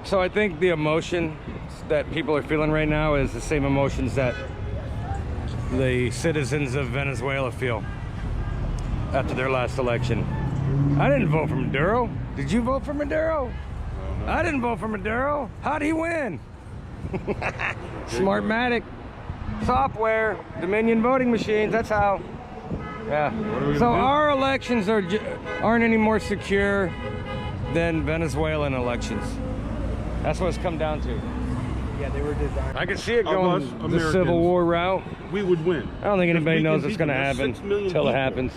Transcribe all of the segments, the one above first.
So I think the emotion that people are feeling right now is the same emotions that the citizens of Venezuela feel after their last election. I didn't vote for Maduro. Did you vote for Maduro? No. I didn't vote for Maduro. How'd he win? Smartmatic software, Dominion voting machines, that's how. Yeah. So our elections aren't any more secure than Venezuelan elections. That's what it's come down to. Yeah, they were designed. I can see it going the Civil War route. We would win. I don't think anybody knows what's going to happen until it happens.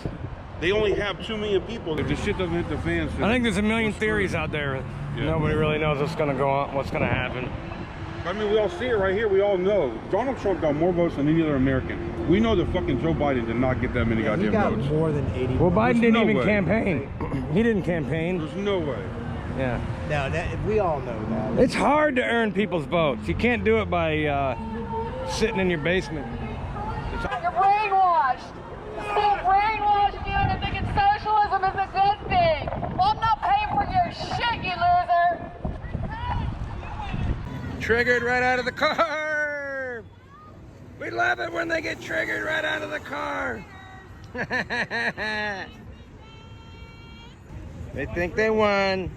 They only have 2 million people. If the shit doesn't hit the fans, I think there's a million theories out there. Yeah. Nobody really knows what's going to go on, what's going to happen. I mean, we all see it right here. We all know Donald Trump got more votes than any other American. We know that fucking Joe Biden did not get that many goddamn votes. He got more than 80. Well, Biden didn't even campaign. He didn't campaign. There's no way. Yeah. No, we all know that. It's hard to earn people's votes. You can't do it by sitting in your basement. You're brainwashed. You're brainwashed you into thinking socialism is a good thing. Well, I'm not paying for your shit, you loser. Triggered right out of the car. We love it when they get triggered right out of the car. They think they won,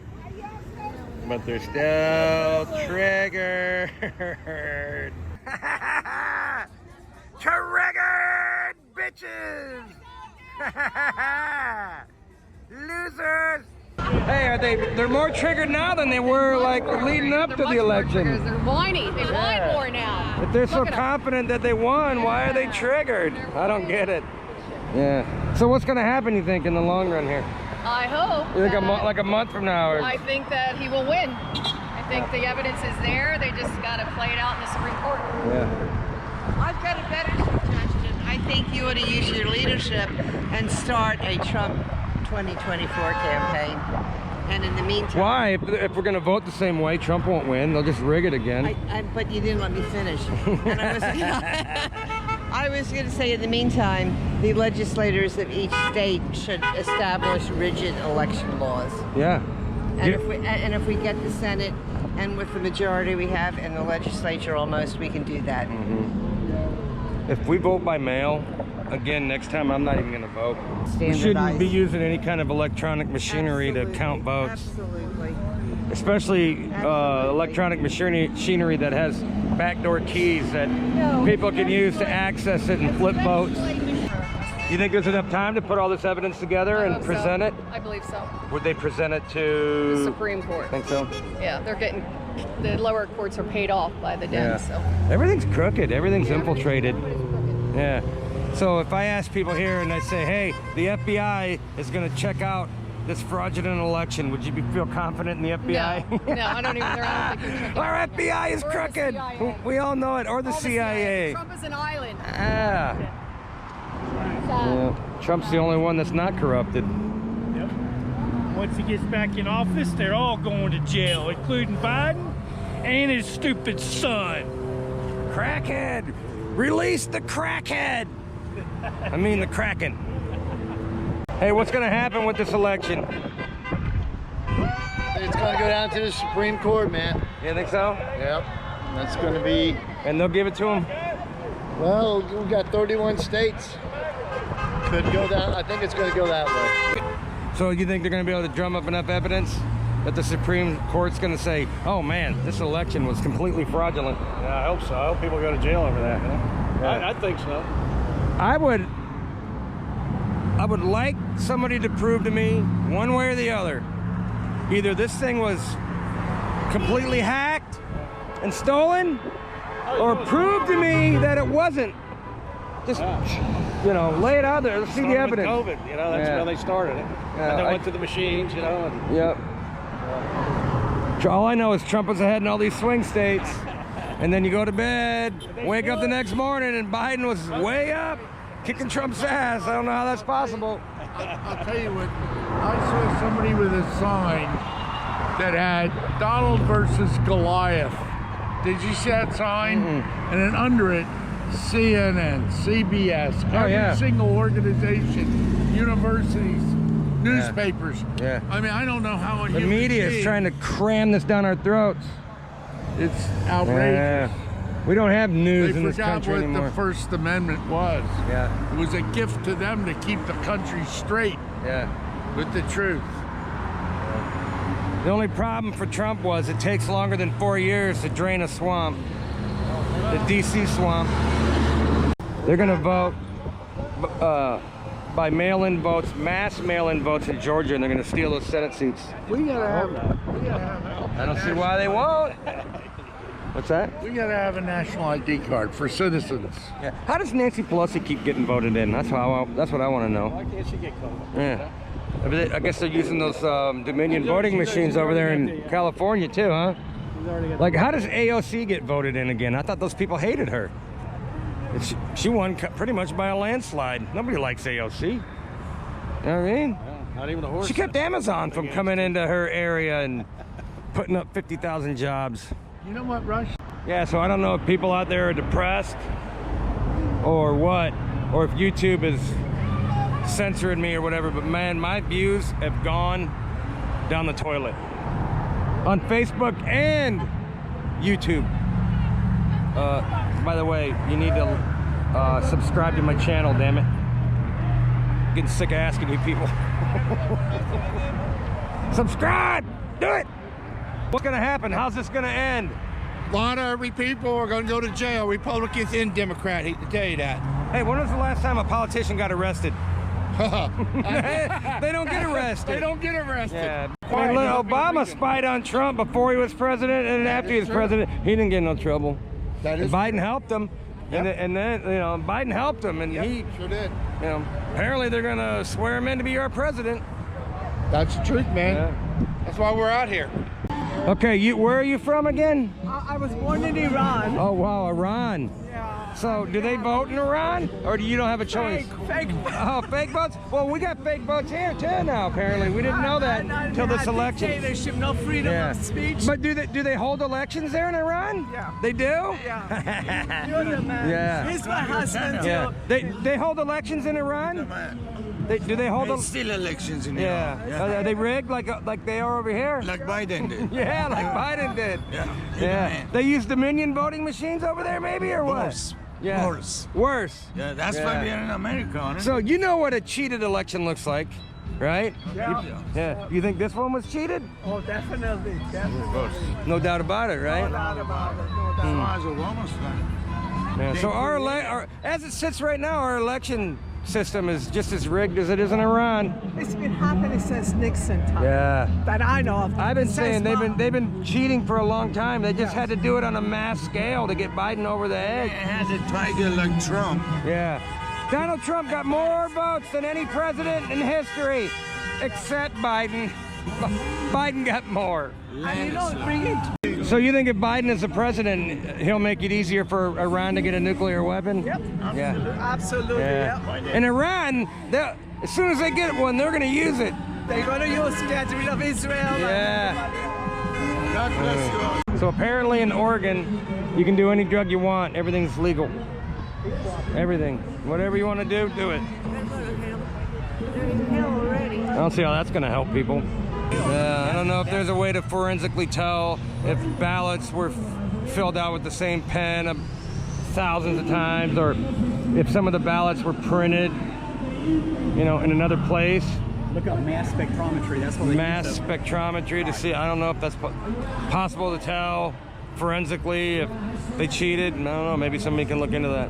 but they're still triggered. Triggered, bitches. Losers. Hey, they're more triggered now than they were like leading up to the election. They're whiny. They whine more now. If they're so confident that they won, why are they triggered? I don't get it. Yeah. So what's going to happen, you think, in the long run here? I hope. You think like a month from now? Or... I think that he will win. I think the evidence is there. They just got to play it out in the Supreme Court. Yeah. I've got a better suggestion. I think you ought to use your leadership and start a Trump 2024 campaign. And in the meantime... Why? If we're going to vote the same way, Trump won't win. They'll just rig it again. But you didn't let me finish. And I was going to say, in the meantime, the legislators of each state should establish rigid election laws. Yeah. And if we get the Senate, and with the majority we have in the legislature almost, we can do that. Mm-hmm. If we vote by mail, again, next time I'm not even going to vote. We shouldn't be using any kind of electronic machinery to count votes. Absolutely. Especially electronic machinery that has backdoor keys that people can use to access it and flip votes. You think there's enough time to put all this evidence together and present it? I believe so. Would they present it to The Supreme Court. Think so? Yeah, they're getting, the lower courts are paid off by the Dems, so. Everything's crooked. Everything's infiltrated. Yeah. So if I ask people here and I say, hey, the FBI is going to check out this fraudulent election, would you feel confident in the FBI? No, I don't even, I don't think they're checking. Our FBI is crooked. We all know it. Or the CIA. Trump is an island. Yeah. Trump's the only one that's not corrupted. Yep. Once he gets back in office, they're all going to jail, including Biden and his stupid son. Crackhead! Release the crackhead! I mean the Kraken. Hey, what's going to happen with this election? It's going to go down to the Supreme Court, man. You think so? Yep. That's going to be... And they'll give it to him? Well, we've got 31 states. Could go down. I think it's going to go that way. So you think they're going to be able to drum up enough evidence that the Supreme Court's going to say, oh man, this election was completely fraudulent? Yeah, I hope so. I hope people go to jail over that. You know? Yeah. I think so. I would like somebody to prove to me, one way or the other, either this thing was completely hacked and stolen, or prove to me that it wasn't. Just, you know, lay it out there. Let's see the evidence. COVID, you know, that's where they started it. And they went to the machines, you know. And, yep. All I know is Trump was ahead in all these swing states. And then you go to bed, wake up the next morning, and Biden was way up, kicking Trump's ass. I don't know how that's possible. I'll tell you what, I saw somebody with a sign that had Donald versus Goliath. Did you see that sign? And then under it, CNN, CBS, every single organization, universities, newspapers. Yeah. I mean, I don't know how a The human media is being- trying to cram this down our throats. It's outrageous. We don't have news They in this forgot country what anymore. the First Amendment was. Yeah, It was a gift to them to keep the country straight yeah. with the truth. The only problem for Trump was it takes longer than 4 years to drain a swamp, the DC swamp. They're gonna vote by mail-in votes, mass mail-in votes in Georgia, and they're gonna steal those Senate seats. We gotta have I don't see why they won't. What's that? we gotta have a national ID card for citizens. Yeah. How does Nancy Pelosi keep getting voted in? That's what I want to know. Why can't she get called? Yeah. I guess they're using those Dominion voting machines over there in California too, huh? Like, how does AOC get voted in again? I thought those people hated her. She won pretty much by a landslide. Nobody likes AOC. You know what I mean? Not even a horse. She kept Amazon from coming into her area and putting up 50,000 jobs. You know what, Rush? Yeah, so I don't know if people out there are depressed or what, or if YouTube is censoring me or whatever, but man, my views have gone down the toilet on Facebook and YouTube. By the way, you need to subscribe to my channel, damn it. I'm getting sick of asking you people. Subscribe! Do it! What's gonna happen? How's this gonna end? A lot of people are going to go to jail, Republicans and Democrats. Hate to tell you that. Hey, when was the last time a politician got arrested? They don't get arrested. They don't get arrested. Yeah. I mean, look, Obama spied on Trump before he was president, and after he was president, he didn't get in no trouble. That is Biden helped him, Yep. and then Biden helped him, and he, sure did. apparently they're gonna swear him in to be our president. That's the truth, man. That's why we're out here. Okay, where are you from again? I was born in Iran. Oh wow, Iran. Yeah. So, do they vote in Iran, or do you don't have a choice? Fake. Oh, fake votes? Well, we got fake votes here too now. Apparently, we didn't know that until this election. Dictatorship, no freedom of speech. But do they hold elections there in Iran? Yeah. They do? Yeah. You're the man. Yeah. He's my husband Yeah. too. They hold elections in Iran? Do they hold Still elections in Yeah. Iran. Are they rigged like they are over here? Like Biden did. Yeah, like Biden did. Yeah. Yeah. They use Dominion voting machines over there, maybe, or what? Worse. Yeah. Worse. Worse. Yeah, that's Yeah. why we're in America, huh? So you know what a cheated election looks like, right? Yeah. Yeah. You think this one was cheated? Oh, definitely. Definitely. No doubt about it, No right? doubt about it. No doubt. As Obama's done. Yeah. So our as it sits right now, our election system is just as rigged as it is in Iran. It's been happening since Nixon time. Yeah. That I know of. I've been Since saying Mom. they've been cheating for a long time. They just had to do it on a mass scale to get Biden over the They edge. had a tiger like Trump. Yeah. Donald Trump got more votes than any president in history, except Biden. Biden got more. And you know, bring it. So you think if Biden is the president, he'll make it easier for Iran to get a nuclear weapon? Yep. Yeah. Absolutely. Yeah. Yeah. In Iran, as soon as they get one, they're going to use it. They're gonna use get rid of Israel. Yeah. God bless you all. So apparently in Oregon, you can do any drug you want. Everything's legal. Everything. Whatever you want to do it. I don't see how that's going to help people. I don't know if there's a way to forensically tell if ballots were filled out with the same pen thousands of times, or if some of the ballots were printed, in another place. Look up mass spectrometry. That's what they Mass use. spectrometry to see. I don't know if that's possible to tell forensically if they cheated. I don't know. Maybe somebody can look into that.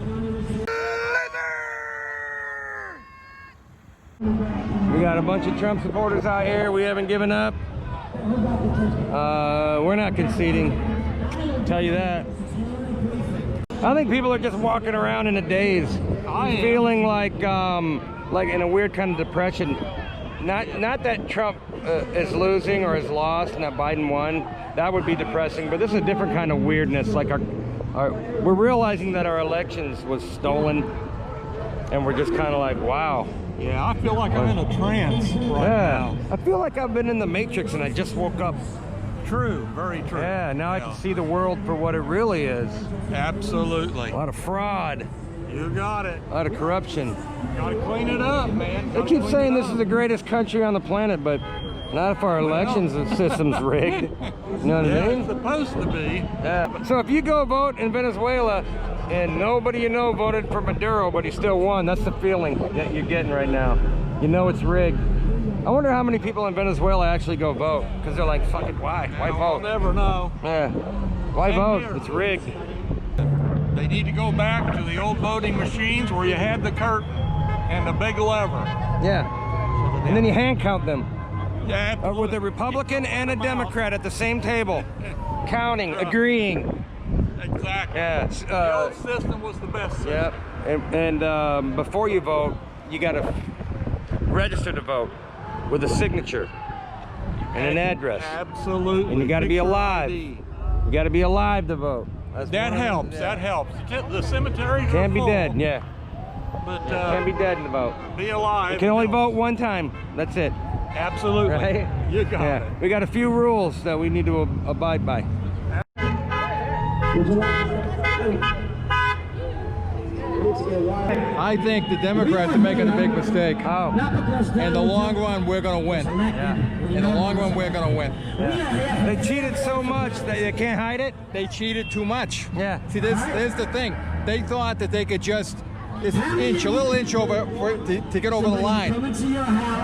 We got a bunch of Trump supporters out here. We haven't given up. We're not conceding. I'll tell you that. I think people are just walking around in a daze, feeling like in a weird kind of depression. Not that Trump is losing or is lost and that Biden won. That would be depressing. But this is a different kind of weirdness. Like we're realizing that our elections was stolen, and we're just kind of like, wow. Yeah, I feel like I'm in a trance right now. I feel like I've been in the Matrix and I just woke up. true. Very true. Yeah, now I can see the world for what it really is. Absolutely. A lot of fraud. You got it. A lot of corruption. Gotta clean it up, man. They keep saying this is the greatest country on the planet, but not if our elections system's rigged. You know what I mean? It's supposed to be. So if you go vote in Venezuela and nobody you know voted for Maduro, but he still won, that's the feeling that you're getting right now. You know it's rigged. I wonder how many people in Venezuela actually go vote, because they're like, fuck it, why? Why vote? I'll never know. Yeah. Why Same vote? here. It's rigged. They need to go back to the old voting machines where you had the curtain and the big lever. Yeah. And then you hand count them. Yeah, with a Republican and a Democrat at the same table. Counting, agreeing. Exactly. Yeah. The old system was the best system. Yep. And before you vote, you got to register to vote with a signature and an address. Absolutely. And you got to be Picture alive. ID. You got to be alive to vote. That helps. That helps. The cemeteries Can't are be full, dead. Yeah. But Can't be dead to vote. be alive. You can only vote one time. That's it. Absolutely. Right? You got it. We got a few rules that we need to abide by. I think the Democrats are making a big mistake. Oh. In the long run, we're going to win. Yeah. In the long run, we're going to win. Yeah. They cheated so much that you can't hide it? They cheated too much. Yeah. See, there's the thing. They thought that they could just a little inch over to get over the line.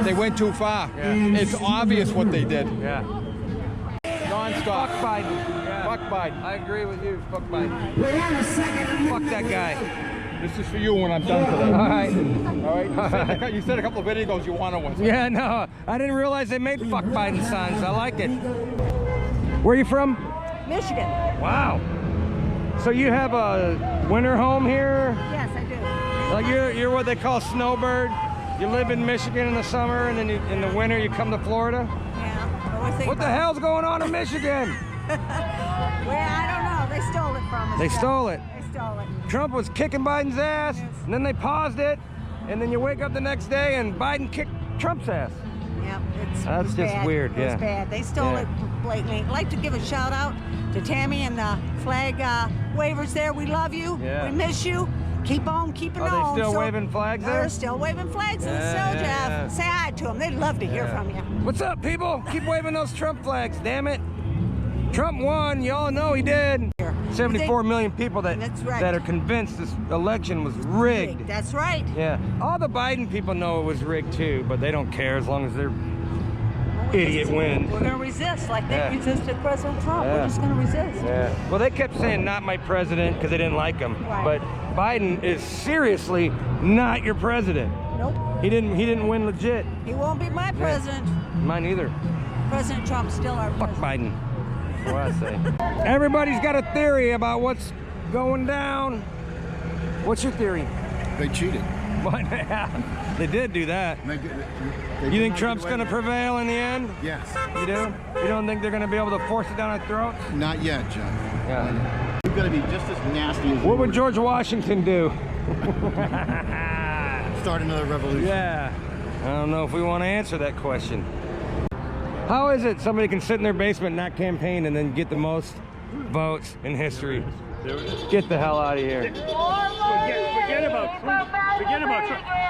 They went too far. Yeah. It's obvious what they did. Yeah. Non-stop. Fuck Biden. Yeah. Fuck Biden. I agree with you. Fuck Biden. Fuck that guy. This is for you when I'm done today. All right. All right. You said a couple of videos you want to win. Yeah, no. I didn't realize they made fuck Biden signs. I like it. Where are you from? Michigan. Wow. So you have a winter home here? Yes, I do. Like you're what they call snowbird. You live in Michigan in the summer, and then in the winter you come to Florida. Yeah. What the hell's going on in Michigan? Well, I don't know. They stole it from us. They stole it. They stole it. Trump was kicking Biden's ass, and then they paused it, and then you wake up the next day and Biden kicked Trump's ass. Yep, That's just bad. weird. It was bad. They stole it blatantly. I'd like to give a shout out to Tammy and the flag wavers there. We love you. Yeah. We miss you. Keep on keeping on. Are they still waving flags there? They're still waving flags in the snow, Jeff. Say hi to them. They'd love to hear from you. What's up, people? Keep waving those Trump flags, damn it. Trump won. Y'all know he did. 74 million people that are convinced this election was rigged. That's right. Yeah. All the Biden people know it was rigged too, but they don't care as long as their idiot wins. We're going to resist like they resisted President Trump. Yeah. We're just going to resist. Yeah. Well, they kept saying not my president because they didn't like him. Right. But Biden is seriously not your president. Nope. He didn't win legit. He won't be my president. Mine either. President Trump's still our Fuck president. Biden. That's what I say. Everybody's got a theory about what's going down. What's your theory? They cheated. What? They did do that. They You think Trump's going to prevail in the end? Yes. You do? You don't think they're going to be able to force it down our throats? Not yet, John. Yeah. We've got to be just as nasty as What would George Washington do? Start another revolution. Yeah. I don't know if we want to answer that question. How is it somebody can sit in their basement, not campaign, and then get the most votes in history? Get the hell out of here. Forget about Trump.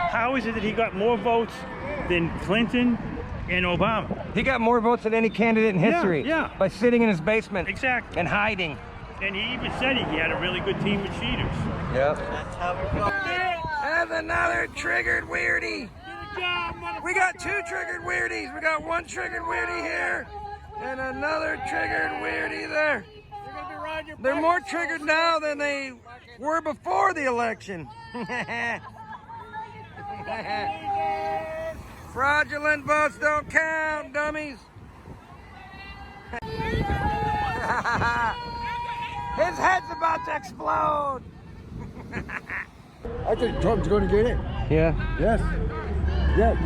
How is it that he got more votes than Clinton and Obama? He got more votes than any candidate in history. Yeah. By sitting in his basement. Exactly. And hiding. And he even said he had a really good team of cheaters. Yep. That's another triggered weirdie. We got two triggered weirdies. We got one triggered weirdie here and another triggered weirdie there. They're more triggered now than they were before the election. Fraudulent votes don't count, dummies. His head's about to explode. I think Trump's going to get it. Yeah. Yes. Yes.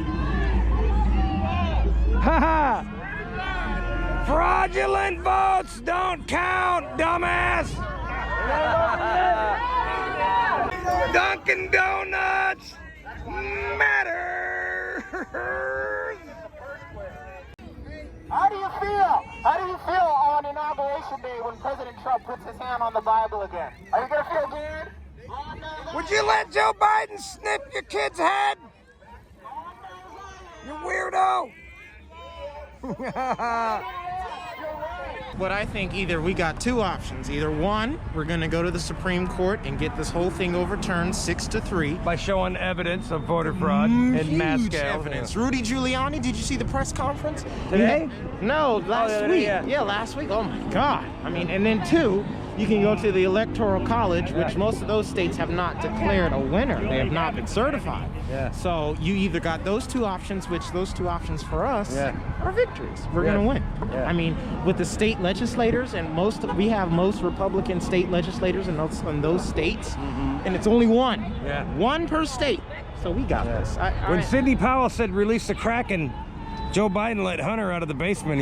Haha! Fraudulent votes don't count, dumbass! Dunkin' Donuts matters! How do you feel? How do you feel on Inauguration Day when President Trump puts his hand on the Bible again? Are you going to feel good? Would you let Joe Biden snip your kid's head? You weirdo. But I think either we got two options. Either one, we're going to go to the Supreme Court and get this whole thing overturned 6-3 by showing evidence of voter fraud and mass huge scale evidence. Rudy Giuliani, did you see the press conference today? No, last week. Yeah, last week. Oh my God! I mean, and then two, you can go to the Electoral College, which most of those states have not declared a winner. They have not been certified. Yeah. So you either got those two options, which those two options for us are victories. We're Yeah. going to win. Yeah. I mean, with the state legislators, and we have most Republican state legislators in those states, and it's only one. Yeah. One per state. So we got this. When Sidney Powell said release the Kraken, Joe Biden let Hunter out of the basement.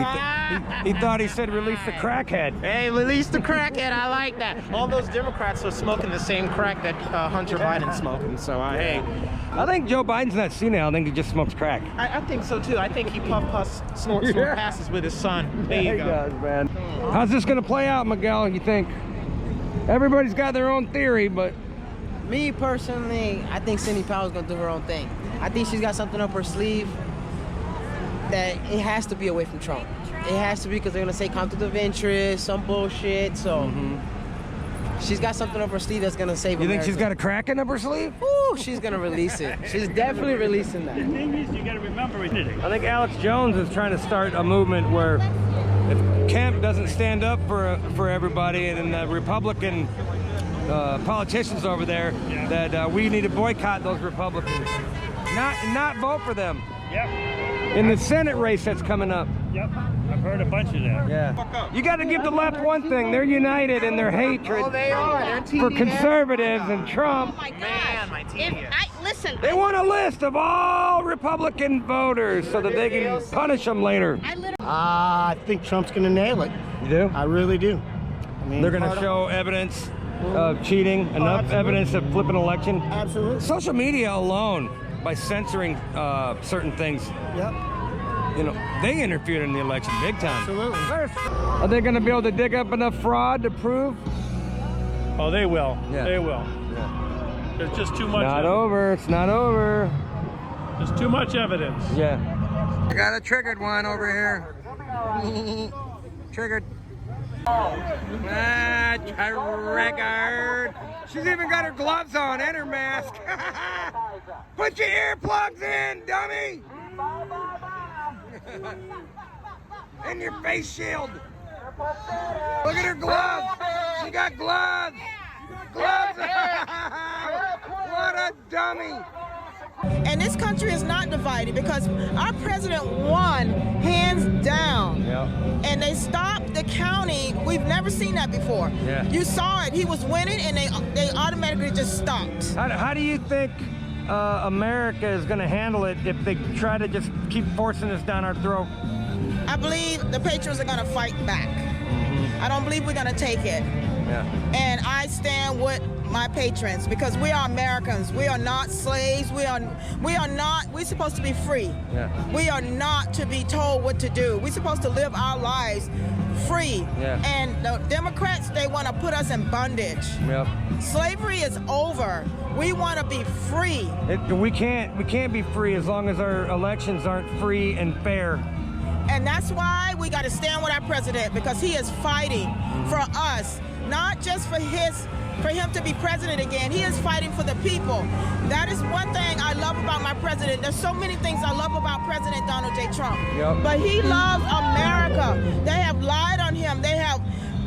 He thought he said release the crackhead. Hey, release the crackhead. I like that. All those Democrats are smoking the same crack that Hunter Biden's smoking. So, hey. I think Joe Biden's not senile. I think he just smokes crack. I think so, too. I think he snort passes with his son. There you He go. does, man. How's this going to play out, Miguel, you think? Everybody's got their own theory, but... Me, personally, I think Sidney Powell's going to do her own thing. I think she's got something up her sleeve that it has to be away from Trump. It has to be because they're going to say conflict of interest, some bullshit, so... She's got something up her sleeve that's going to save You America. think she's got a Kraken up her sleeve? Ooh, she's going to release it. She's definitely releasing that. The thing is, you got to remember it. I think Alex Jones is trying to start a movement where if Kemp doesn't stand up for everybody and the Republican politicians over there, that we need to boycott those Republicans. Not vote for them. Yep. In the Senate race that's coming up. Yep. I've heard a bunch of that. Yeah. You got to give the left one thing. They're united in their hatred They are. They're for conservatives and Trump. Man, my TDS. Listen. They want a list of all Republican voters so that they can punish them later. I think Trump's going to nail it. You do? I really do. I mean, They're going to show evidence of cheating, enough evidence of flipping an election. Absolutely. Social media alone, by censoring certain things, you know, they interfered in the election big time. Absolutely. Are they going to be able to dig up enough fraud to prove? Oh, they will. Yeah. They will. There's just too much. Not over. It's not over. There's too much evidence. Yeah. I got a triggered one over here. Triggered. Triggered. She's even got her gloves on and her mask. Put your earplugs in, dummy. And your face shield. Look at her gloves. She got gloves. Gloves. What a dummy. And this country is not divided because our president won hands down. And they stopped the counting. We've never seen that before. Yeah. You saw it. He was winning and they automatically just stopped. How do you think America is going to handle it if they try to just keep forcing this down our throat? I believe the Patriots are going to fight back. I don't believe we're going to take it. Yeah. And I stand with my patrons because we are Americans. We are not slaves. We're supposed to be free. Yeah. We are not to be told what to do. We're supposed to live our lives free. Yeah. And the Democrats, they want to put us in bondage. Yep. Slavery is over. We want to be free. We can't be free as long as our elections aren't free and fair. And that's why we got to stand with our president because he is fighting for us, not just for him to be president again. He is fighting for the people. That is one thing I love about my president. There's so many things I love about President Donald J. Trump. Yep. But he loves America. They have lied on him. They have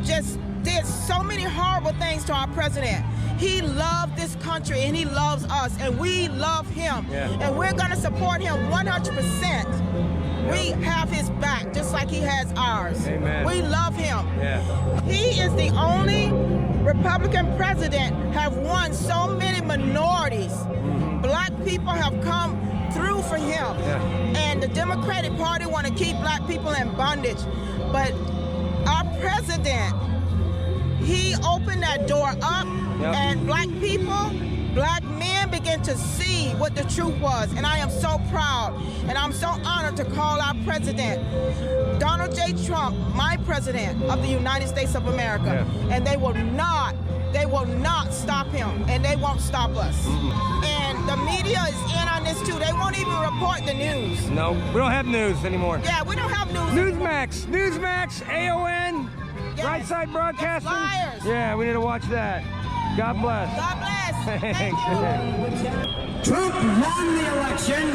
just did so many horrible things to our president. He loved this country and he loves us and we love him. Yeah. And we're going to support him 100%. We have his back just like he has ours. Amen. We love him. Yeah. He is the only Republican president have won so many minorities. Black people have come through for him. Yeah. And the Democratic Party want to keep black people in bondage. But our president, he opened that door up and black people, black men began begin to see what the truth was. And I am so proud and I'm so honored to call our president, Donald J. Trump, my president of the United States of America. Yeah. And they will not stop him, and they won't stop us. And the media is in on this too. They won't even report the news. No, we don't have news anymore. Yeah, we don't have news. Newsmax, AON, yes. Right Side Broadcasting. Flyers. Yeah, we need to watch that. God bless. God bless. Thanks. Trump won the election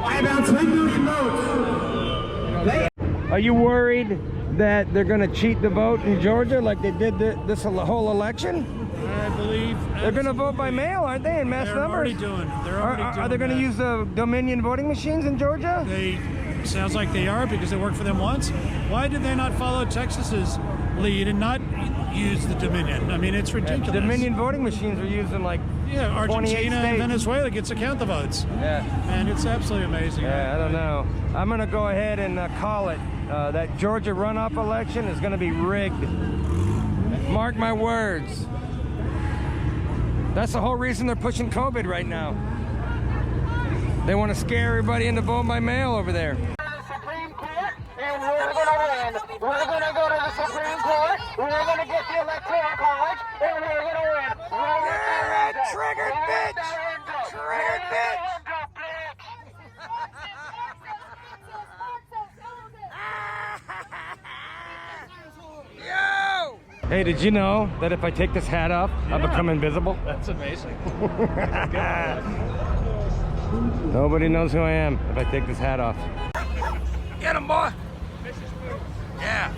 by about 10 million votes. Are you worried that they're going to cheat the vote in Georgia like they did this whole election? I believe they're going to vote by mail, aren't they, in mass numbers? Are they going to use the Dominion voting machines in Georgia? Sounds like they are, because they worked for them once. Why did they not follow Texas's lead and not use the Dominion? I mean, it's ridiculous. Dominion voting machines are used in like Argentina and Venezuela gets to count the votes. Yeah. And it's absolutely amazing. Yeah, I don't know. I'm going to go ahead and call it. That Georgia runoff election is going to be rigged. Mark my words. That's the whole reason they're pushing COVID right now. They want to scare everybody into voting by mail over there. Supreme Court, and we're going to win. We're going to go to the Supreme Court. We're going to get the Electoral College, and we're going to win. You're a triggered bitch. Triggered bitch. Hey, did you know that if I take this hat off, I'll become invisible? That's amazing. Nobody knows who I am if I take this hat off. Get him, boy! Yeah.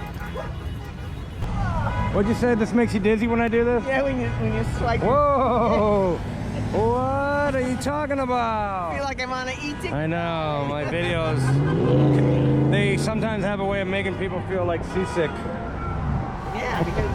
What'd you say? This makes you dizzy when I do this? Yeah, when you swipe. Whoa! What are you talking about? I feel like I'm on an e-ticket. I know, my videos, they sometimes have a way of making people feel like seasick. Yeah, because